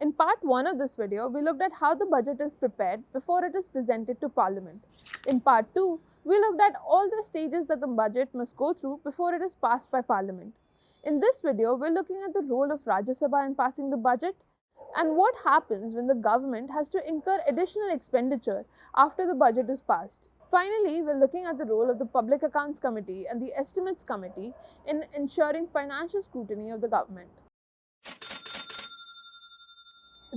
In part 1 of this video, we looked at how the budget is prepared before it is presented to Parliament. In part 2, we looked at all the stages that the budget must go through before it is passed by Parliament. In this video, we're looking at the role of Rajya Sabha in passing the budget and what happens when the government has to incur additional expenditure after the budget is passed. Finally, we're looking at the role of the Public Accounts Committee and the Estimates Committee in ensuring financial scrutiny of the government.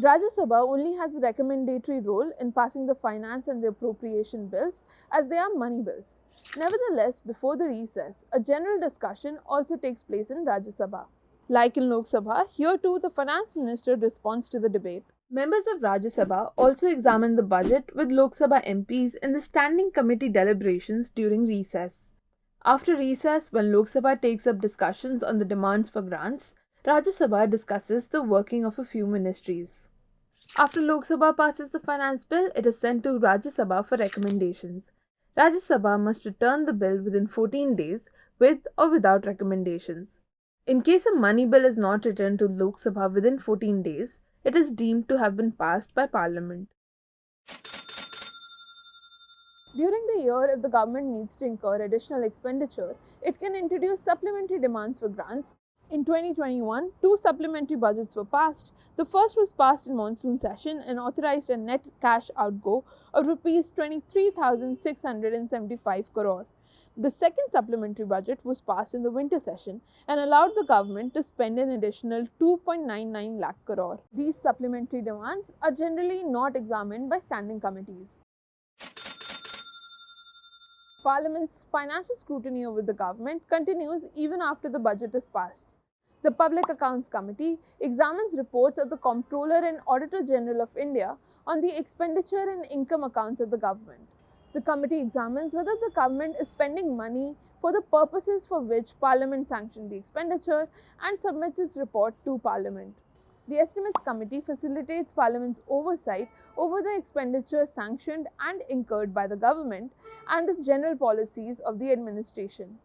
Rajya Sabha only has a recommendatory role in passing the finance and the appropriation bills as they are money bills. Nevertheless, before the recess, a general discussion also takes place in Rajya Sabha. Like in Lok Sabha, here too the Finance Minister responds to the debate. Members of Rajya Sabha also examine the budget with Lok Sabha MPs in the standing committee deliberations during recess. After recess, when Lok Sabha takes up discussions on the demands for grants, Rajya Sabha discusses the working of a few ministries. After Lok Sabha passes the finance bill, it is sent to Rajya Sabha for recommendations. Rajya Sabha must return the bill within 14 days with or without recommendations. In case a money bill is not returned to Lok Sabha within 14 days, it is deemed to have been passed by Parliament. During the year, if the government needs to incur additional expenditure, it can introduce supplementary demands for grants. In 2021, 2 supplementary budgets were passed. The first was passed in monsoon session and authorized a net cash outgo of Rs 23,675 crore. The second supplementary budget was passed in the winter session and allowed the government to spend an additional 2.99 lakh crore. These supplementary demands are generally not examined by standing committees. Parliament's financial scrutiny over the government continues even after the budget is passed. The Public Accounts Committee examines reports of the Comptroller and Auditor General of India on the expenditure and income accounts of the government. The committee examines whether the government is spending money for the purposes for which Parliament sanctioned the expenditure and submits its report to Parliament. The Estimates Committee facilitates Parliament's oversight over the expenditure sanctioned and incurred by the government and the general policies of the administration.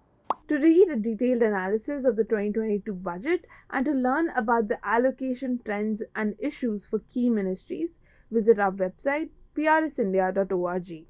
To read a detailed analysis of the 2022 budget and to learn about the allocation trends and issues for key ministries, visit our website prsindia.org.